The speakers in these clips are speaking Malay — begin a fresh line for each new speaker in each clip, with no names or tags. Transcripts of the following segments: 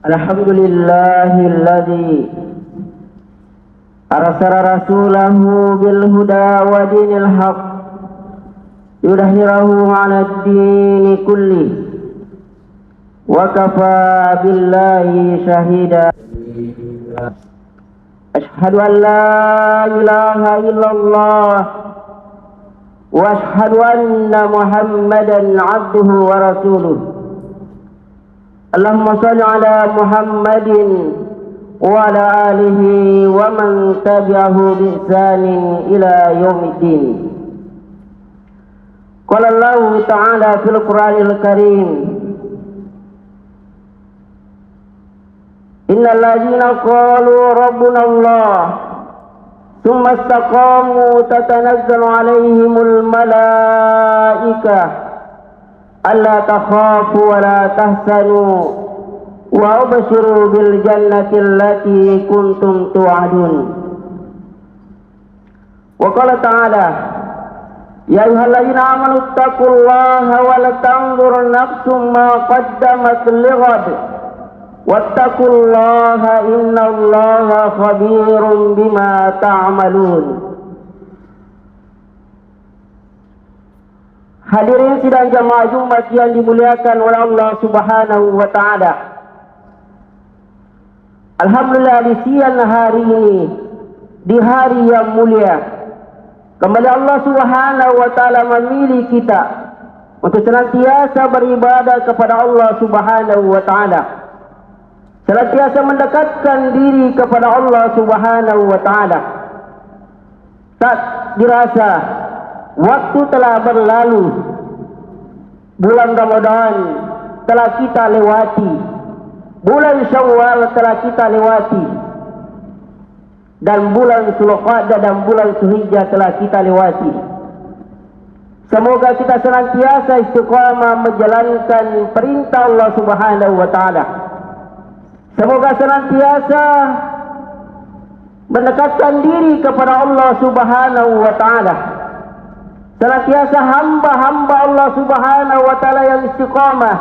الحمد لله الذي أرسل رسوله بالهدى ودين الحق يظهره على الدين كله وكفى بالله شهيدا. أشهد أن لا إله إلا الله وأشهد أن محمدا عبده ورسوله. اللهم صل على محمد وعلى آله ومن تبعه بإحسان إلى يوم الدين. قال الله تعالى في القرآن الكريم: إن الذين قالوا ربنا الله ثم استقاموا تتنزل عليهم الملائكة ألا تخافوا ولا تحزنوا وأبشروا بالجنة التي كنتم توعدون. وقال تعالى: يا أيها الذين آمنوا اتقوا الله ولتنظر نفس ما قدمت لغد واتقوا الله إن الله خبير بما تعملون. Hadirin sidang jamaah Jumat yang dimuliakan oleh Allah Subhanahu wa taala. Alhamdulillah, di siang hari ini, di hari yang mulia, kembali Allah Subhanahu wa taala memilih kita untuk senantiasa beribadah kepada Allah Subhanahu wa taala. Senantiasa mendekatkan diri kepada Allah Subhanahu wa taala. Tak dirasa waktu telah berlalu, bulan Ramadan telah kita lewati, bulan Syawal telah kita lewati, dan bulan Zulqa'dah dan bulan Zulhijjah telah kita lewati. Semoga kita senantiasa istiqamah menjalankan perintah Allah Subhanahu wa taala. Semoga senantiasa mendekatkan diri kepada Allah Subhanahu wa taala. Senantiasa hamba-hamba Allah Subhanahu wa taala yang istiqamah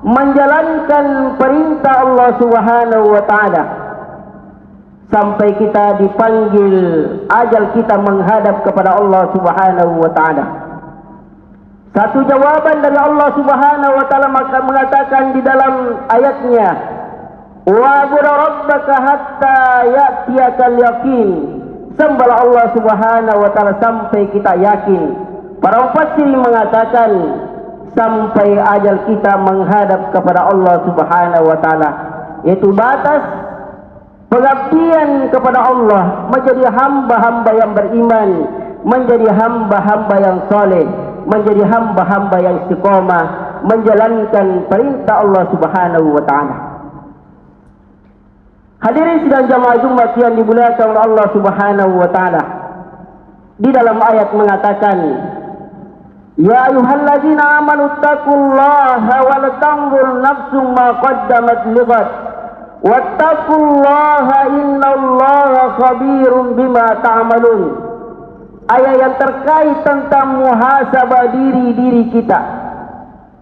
menjalankan perintah Allah Subhanahu wa taala sampai kita dipanggil ajal kita menghadap kepada Allah Subhanahu wa taala. Satu jawaban dari Allah Subhanahu wa taala maka mengatakan di dalam ayatnya, wa'bud rabbaka hatta ya'tiyakal yaqin. Sembahlah Allah Subhanahu wa taala sampai kita yakin. Para mufassir mengatakan sampai ajal kita menghadap kepada Allah Subhanahu wa taala, yaitu batas pengabdian kepada Allah menjadi hamba-hamba yang beriman, menjadi hamba-hamba yang saleh, menjadi hamba-hamba yang istiqamah menjalankan perintah Allah Subhanahu wa taala. Hadirin sidang jamaah Jumat yang dimuliakan oleh Allah Subhanahu wa taala. Di dalam ayat mengatakan, ya ayyuhalladzina amanu taqullaha wa tanzur nafsum ma qaddamat lighad wattaqullaha innallaha khabirum bima ta'malun. Ayat yang terkait tentang muhasabah diri kita.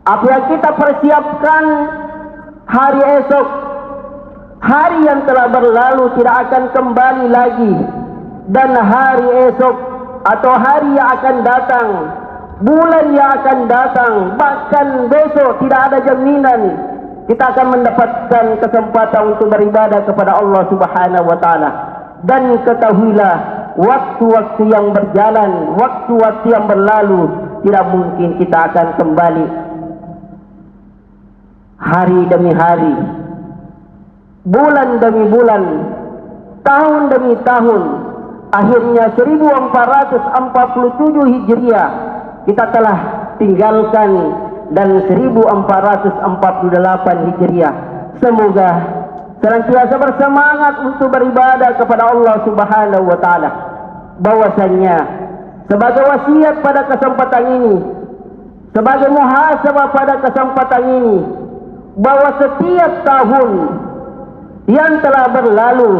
Apa yang kita persiapkan hari esok, hari yang telah berlalu tidak akan kembali lagi, dan hari esok atau hari yang akan datang, bulan yang akan datang, bahkan besok tidak ada jaminan kita akan mendapatkan kesempatan untuk beribadah kepada Allah Subhanahu wa taala. Dan ketahuilah, waktu-waktu yang berjalan, waktu-waktu yang berlalu, tidak mungkin kita akan kembali. Hari demi hari, bulan demi bulan, tahun demi tahun, akhirnya 1447 Hijriah kita telah tinggalkan, dan 1448 Hijriah. Semoga senantiasa bersemangat untuk beribadah kepada Allah Subhanahu wa taala. Bahwasanya sebagai wasiat pada kesempatan ini, sebagai muhasabah pada kesempatan ini, bahwa setiap tahun yang telah berlalu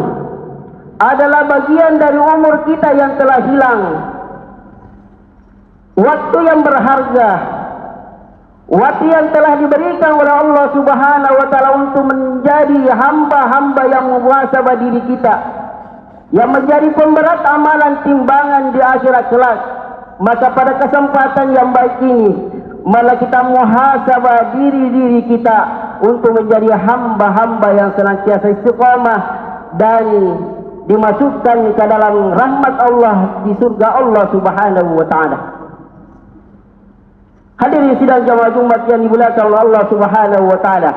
adalah bagian dari umur kita yang telah hilang. Waktu yang berharga, waktu yang telah diberikan oleh Allah Subhanahu wa taala untuk menjadi hamba-hamba yang muhasabah diri kita, yang menjadi pemberat amalan timbangan di akhirat kelak. Maka pada kesempatan yang baik ini, malah kita muhasabah diri-diri kita untuk menjadi hamba-hamba yang senantiasa istiqamah dan dimasukkan ke dalam rahmat Allah di surga Allah Subhanahu wa taala. Hadirin sidang jamaah Jumat yang dimuliakan oleh Allah Subhanahu wa taala.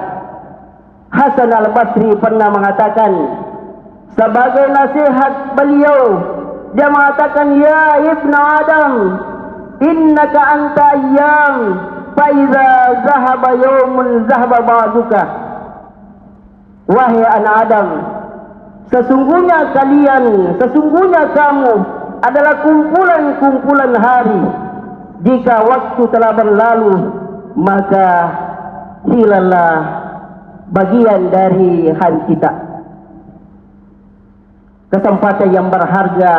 Hasan Al-Basri pernah mengatakan sebagai nasihat beliau, dia mengatakan, ya Ibn Adam, innaka anta ayyam, fa iza zahaba yawmun zahaba ba'duka. Wahai anak Adam, sesungguhnya kamu adalah kumpulan-kumpulan hari. Jika waktu telah berlalu, maka hilanglah bagian dari hari kita. Kesempatan yang berharga,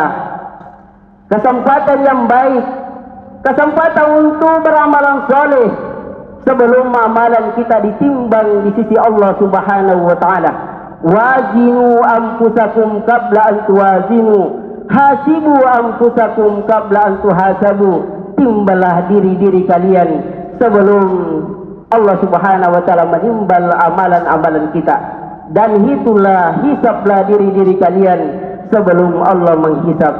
kesempatan yang baik, kesempatan untuk beramalan soleh sebelum amalan kita ditimbang di sisi Allah Subhanahu wa taala. Wazinu anfusakum qabla an tuwazinu, hasibu anfusakum qabla an tuhasabu. Timbalah diri-diri kalian sebelum Allah Subhanahu wa taala menimbal amalan-amalan kita, dan hisablah diri-diri kalian sebelum Allah menghisab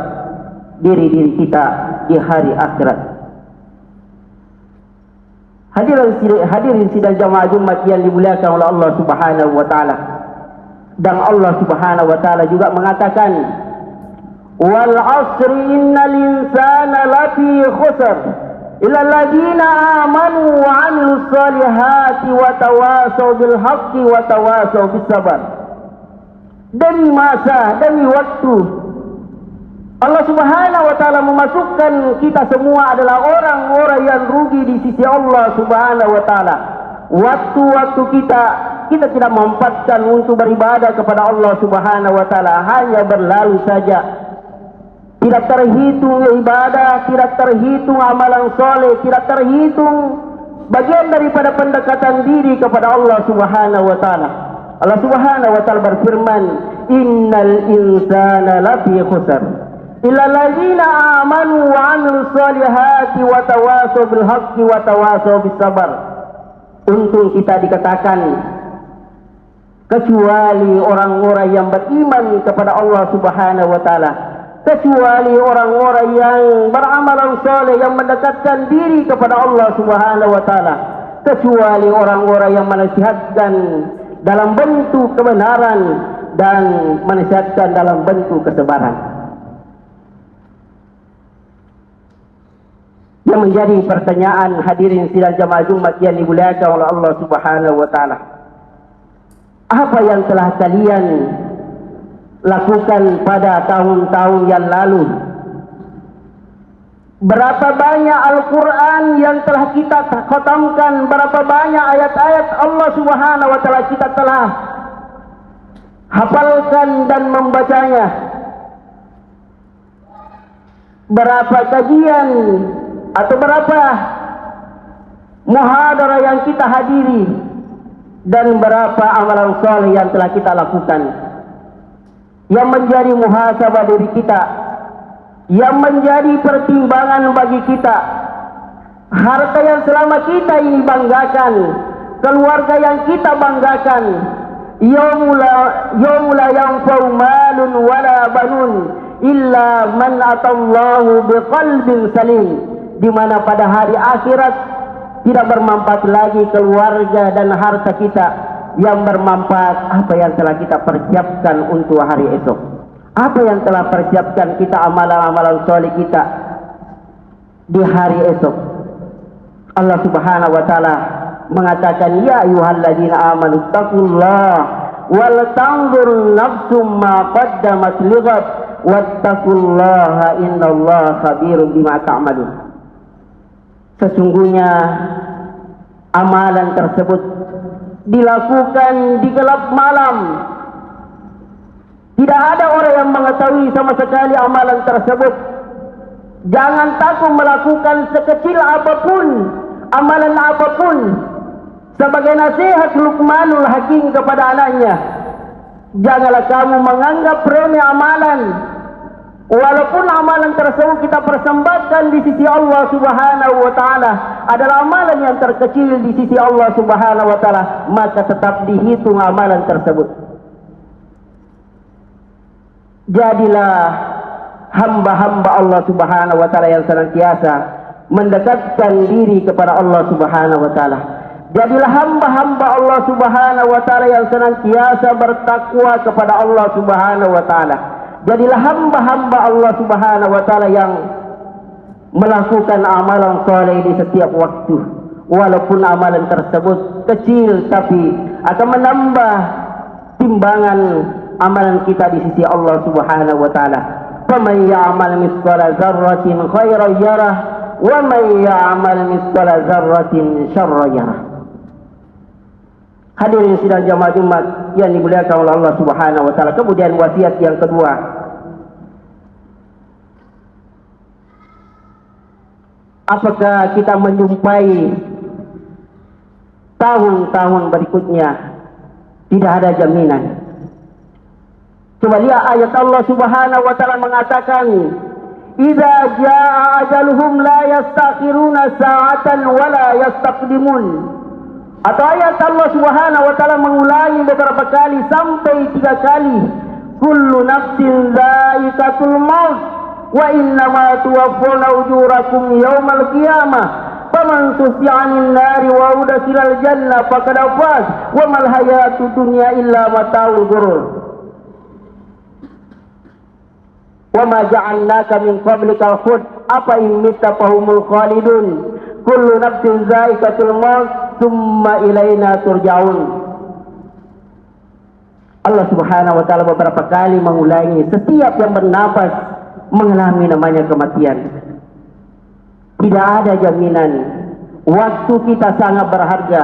diri-diri kita di hari akhirat. Hadirin sidang jamaah Jumat yang dimuliakan oleh Allah Subhanahu wa taala. Dan Allah Subhanahu wa taala juga mengatakan, wal asri innal insana lafi khusr illa alladziina aamanu wa 'amilus solihati wa tawasaw bil haqqi wa tawasaw bis sabr. Demi masa, demi waktu, Allah Subhanahu wa taala memasukkan kita semua adalah orang-orang yang rugi di sisi Allah Subhanahu wa taala. Waktu-waktu kita tidak memanfaatkan untuk beribadah kepada Allah Subhanahu wa taala, hanya berlalu saja. Tidak terhitung ibadah, tidak terhitung amalan soleh, tidak terhitung bagian daripada pendekatan diri kepada Allah Subhanahu wa taala. Allah Subhanahu wa taala berfirman, innal insana lafi khusr illa alladziina aamanu wa 'amilus solihati wa tawasaw bil haqqi wa tawasaw bis sabr. Untung kita dikatakan kecuali orang-orang yang beriman kepada Allah Subhanahu wa taala, kecuali orang-orang yang beramalan soleh, yang mendekatkan diri kepada Allah Subhanahu wa taala, kecuali orang-orang yang menasihatkan dalam bentuk kebenaran dan menasihatkan dalam bentuk kesabaran. Yang menjadi pertanyaan hadirin sidang jamaah Jumat yang dimuliakan oleh Allah Subhanahu wa taala, apa yang telah kalian lakukan pada tahun-tahun yang lalu? Berapa banyak Al-Quran yang telah kita khatamkan? Berapa banyak ayat-ayat Allah Subhanahu wa taala kita telah hafalkan dan membacanya? Berapa kajian atau berapa muhadarah yang kita hadiri, dan berapa amalan soleh yang telah kita lakukan? Yang menjadi muhasabah diri kita, yang menjadi pertimbangan bagi kita, harta yang selama kita ini banggakan, keluarga yang kita banggakan, yaumula yanfa'u malun wala banun illa man atallahu biqalbin salim, di mana pada hari akhirat tidak bermanfaat lagi keluarga dan harta kita. Yang bermanfaat apa yang telah kita persiapkan untuk hari esok, apa yang telah persiapkan kita amalan-amalan soleh kita di hari esok. Allah Subhanahu wa taala mengatakan, ya ayyuhalladzina amanu taqullah wal tanzur nafsum ma qaddamat lighad wattaqullaha innallaha khabirum bima ta'malun. Sesungguhnya amalan tersebut dilakukan di gelap malam. Tidak ada orang yang mengetahui sama sekali amalan tersebut. Jangan takut melakukan sekecil apapun, amalan apapun, Sebagai nasihat Luqmanul Hakim kepada anaknya, janganlah kamu menganggap remeh amalan. Walaupun amalan tersebut kita persembahkan di sisi Allah Subhanahu wa taala adalah amalan yang terkecil di sisi Allah Subhanahu wa taala, maka tetap dihitung amalan tersebut. Jadilah hamba-hamba Allah Subhanahu wa taala yang senantiasa mendekatkan diri kepada Allah Subhanahu wa taala. Jadilah hamba-hamba Allah Subhanahu wa taala yang senantiasa bertakwa kepada Allah Subhanahu wa taala. Jadilah hamba-hamba Allah Subhanahu wa taala yang melakukan amalan soleh di setiap waktu. Walaupun amalan tersebut kecil, tapi akan menambah timbangan amalan kita di sisi Allah Subhanahu wa taala. Faman ya'mal mithqala dzarratin khairan yarah wa man ya'mal mithqala dzarratin syarran yarah. Hadirin sidang jamaah Jumat yang dimuliakan oleh Allah Subhanahu wa taala. Kemudian wasiat yang kedua, apakah kita menjumpai tahun-tahun berikutnya? Tidak ada jaminan. Coba lihat ayat Allah Subhanahu wa taala mengatakan, "Idza jaa ajaluhum la yastakhiruna sa'atan wa la yastaqdimun." Atau ayat Allah Subhanahu wa taala mengulangi beberapa kali sampai 3 kali, "Kullu nafsin dha'iqatul maut wa innama tuwaffawna ujurakum yaumal qiyamah faman sufi'a 'anil nari wa udkhilal jannah faqad faz wa mal hayatud dunya illa mata'ul ghurur." Wa ma ja'alnaka min qablikal khuld apa in mitta fahumul khalidun kullu nafsin dha'iqatul maut tsumma ilaina turja'un. Allah Subhanahu wa taala beberapa kali mengulangi, setiap yang bernafas mengalami namanya kematian. Tidak ada jaminan. Waktu kita sangat berharga.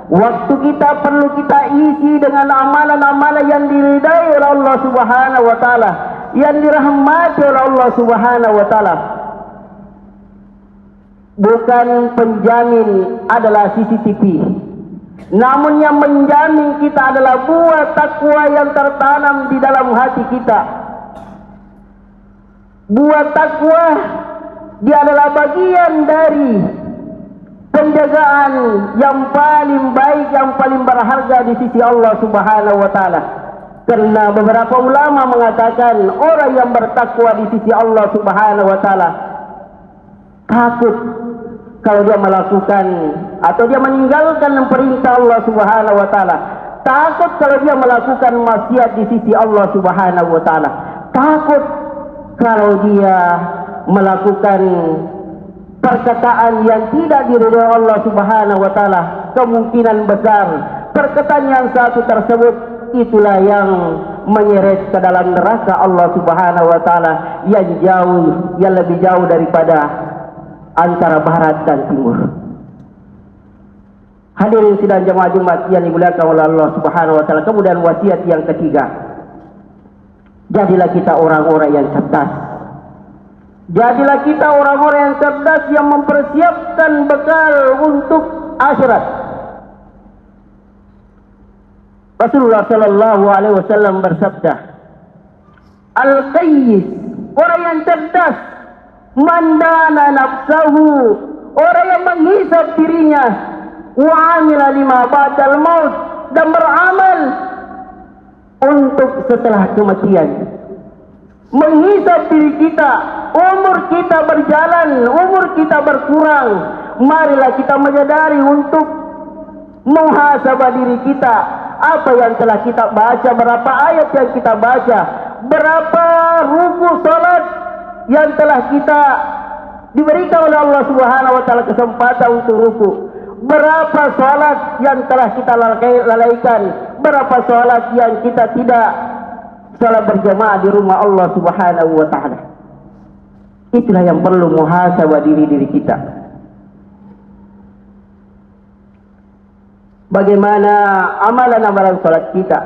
Waktu kita perlu kita isi dengan amalan-amalan yang diridai oleh Allah Subhanahu wa taala, yang dirahmati oleh Allah Subhanahu wa taala. Bukan penjamin adalah CCTV, namun yang menjamin kita adalah buah takwa yang tertanam di dalam hati kita. Buah takwa dia adalah bagian dari penjagaan yang paling baik, yang paling berharga di sisi Allah Subhanahu wa taala. Karena beberapa ulama mengatakan orang yang bertakwa di sisi Allah Subhanahu wa taala takut kalau dia melakukan atau dia meninggalkan perintah Allah Subhanahu wa taala. Takut kalau dia melakukan maksiat di sisi Allah Subhanahu wa taala. Takut kalau dia melakukan perkataan yang tidak diridhoi Allah Subhanahu wa taala. Kemungkinan besar perkataan yang satu tersebut itulah yang menyeret ke dalam neraka Allah Subhanahu wa taala yang jauh, yang lebih jauh daripada antara barat dan timur. Hadirin sidang jemaah Jumat yang dimuliakan oleh Allah Subhanahu wa taala. Kemudian wasiat yang ketiga, jadilah kita orang-orang yang cerdas. Jadilah kita orang-orang yang cerdas yang mempersiapkan bekal untuk akhirat. Rasulullah sallallahu alaihi wasallam bersabda, "Al-qayyis," orang yang cerdas, "mandana nafsahu," orang yang menghisap dirinya, "wa amila lima ba'dal maut," dan beramal untuk setelah kematian. Menghisap diri kita, umur kita berjalan, umur kita berkurang. Marilah kita menyadari untuk muhasabah diri kita. Apa yang telah kita baca, berapa ayat yang kita baca, berapa ruku salat yang telah kita diberikan oleh Allah Subhanahu wa taala kesempatan untuk ruku. Berapa salat yang telah kita lalaikan, berapa salat yang kita tidak salat berjamaah di rumah Allah Subhanahu wa taala. Itulah yang perlu muhasabah diri kita. Bagaimana amalan-amalan salat kita?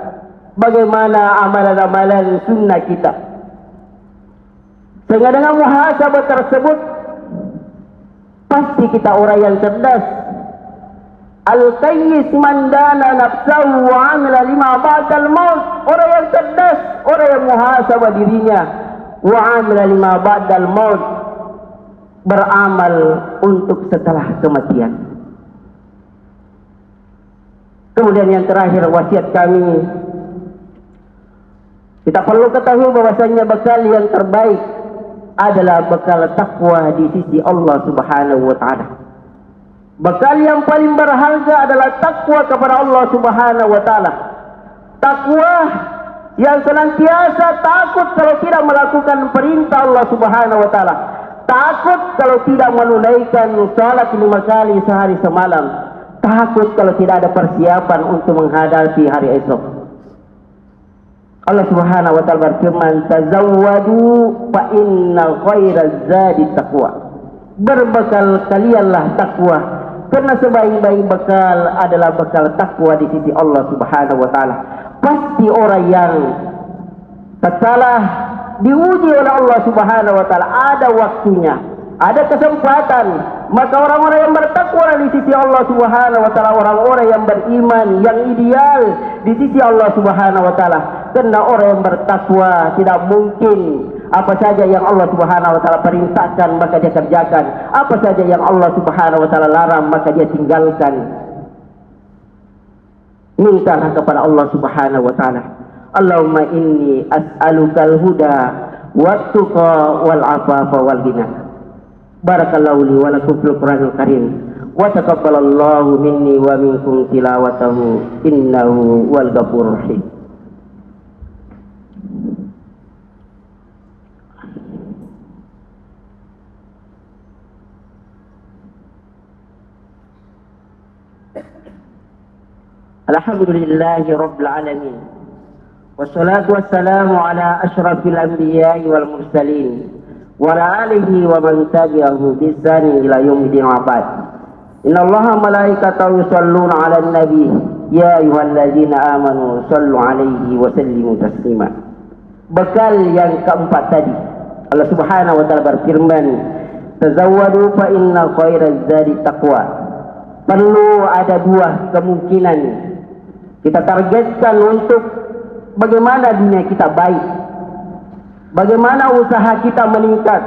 Bagaimana amalan-amalan sunnah kita? Sehingga dengan muhasabah tersebut, pasti kita orang yang cerdas. Al-qayyis man dana nafsahu wa 'amila lima ba'dal maut. Orang yang cerdas, orang yang muhasabah dirinya. Wa 'amila lima ba'dal maut. Beramal untuk setelah kematian. Kemudian yang terakhir wasiat kami, kita perlu ketahui bahwasanya bekal yang terbaik adalah bekal takwa di sisi Allah Subhanahu wa taala. Bekal yang paling berharga adalah takwa kepada Allah Subhanahu wa taala. Takwa yang senantiasa takut kalau tidak melakukan perintah Allah Subhanahu wa taala. Takut kalau tidak menunaikan salat 5 kali sehari semalam. Takut kalau tidak ada persiapan untuk menghadapi hari esok. Allah Subhanahu wa taala berfirman, "Tazawwadu fa innal khairaz zadi taqwa." Berbekal kalianlah takwa, karena sebaik-baik bekal adalah bekal takwa di sisi Allah Subhanahu wa taala. Pasti orang yang tatkala diuji oleh Allah Subhanahu wa taala ada waktunya, ada kesempatan, maka orang-orang yang bertakwa di sisi Allah Subhanahu wa taala, orang-orang yang beriman, yang ideal di sisi Allah Subhanahu wa taala. Karena orang yang bertakwa tidak mungkin apa saja yang Allah Subhanahu wa taala perintahkan maka dia kerjakan, apa saja yang Allah Subhanahu wa taala larang maka dia tinggalkan. Mintalah kepada Allah Subhanahu wa taala, Allahumma inni as'alukal huda wat-tuqa wal afafa wal ghina. Barakallahu li wa lakum fil Qur'anil Karim wa taqabbalallahu minni wa minkum tilawatahu innahu wal ghafurur rahim. Alhamdulillahi rabbil alamin. Wassalatu wassalamu ala asyrafil anbiya'i wal mursalin wa ala alihi wa man tabi'ahu bi ihsanin ila yaumil abad. Innallaha malaikatahu yusholluna 'alan nabi ya ayyuhalladzina amanu shallu 'alaihi wa sallimu taslima. Bekal yang keempat tadi, Allah Subhanahu wa taala berfirman, "Tazawwadu fa inna khairaz zadi taqwa." Perlu ada dua kemungkinan. Kita targetkan untuk bagaimana dunia kita baik, bagaimana usaha kita meningkat,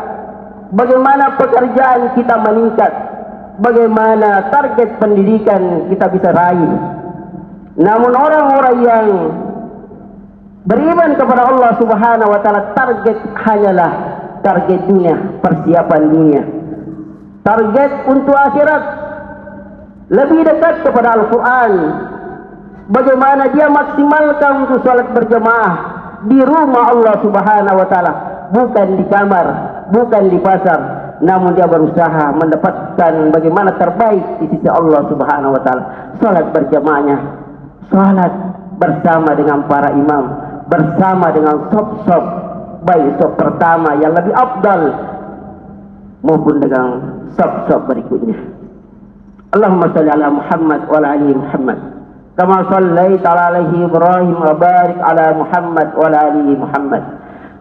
bagaimana pekerjaan kita meningkat, bagaimana target pendidikan kita bisa raih. Namun orang-orang yang beriman kepada Allah Subhanahu wa taala, target hanyalah target dunia, persiapan dunia. Target untuk akhirat, lebih dekat kepada Al-Quran. Bagaimana dia maksimalkan untuk salat berjamaah di rumah Allah Subhanahu wa taala, bukan di kamar, bukan di pasar, namun dia berusaha mendapatkan bagaimana terbaik di sisi Allah Subhanahu wa taala. Salat berjamaahnya, salat bersama dengan para imam, bersama dengan sop-sop, baik sop pertama yang lebih afdal maupun dengan sop-sop berikutnya. Allahumma salli ala Muhammad wa ala ali Muhammad kama sallaita ala ali Ibrahim wa barik ala Muhammad wa ala ali Muhammad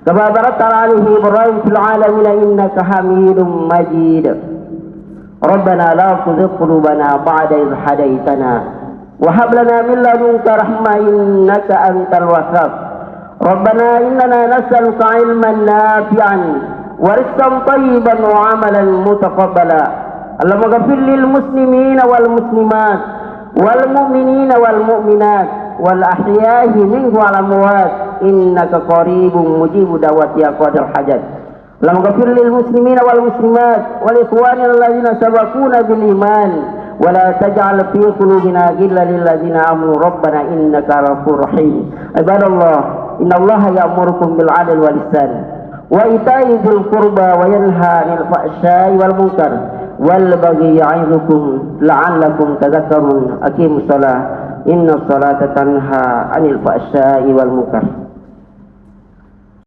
kama barakta ala ali Ibrahim fil alamin innaka Hamidum Majid. Rabbana la tuzigh qulubana ba'da idh hadaytana wa hab lana min ladunka rahmah innaka antal wahhab. Rabbana innana nas'aluka ilman nafi'an wa rizqan thayyiban wa 'amalan mutaqabbala. Allahumma ghfir lil muslimina wal muslimat wal mu'minina wal mu'minat wal ahya'i minhum wal amwat innaka qaribun mujibu da'wati ya qadil hajat. Allahumma ghfir lil muslimina wal muslimat wal ikhwanina alladzina sabaquna bil iman wa la taj'al fi qulubina ghillan lil ladzina amanu rabbana innaka ghafurur rahim. Ibadallah, innallaha ya'murukum bil 'adli wal ihsan wa ita'i dzil qurba wa yanha 'anil fahsya'i wal munkar wal baghi ya'idukum la'allakum tadhakkarun. Aqimus shalah, inna sholata tanha 'anil fahsya'i wal munkar.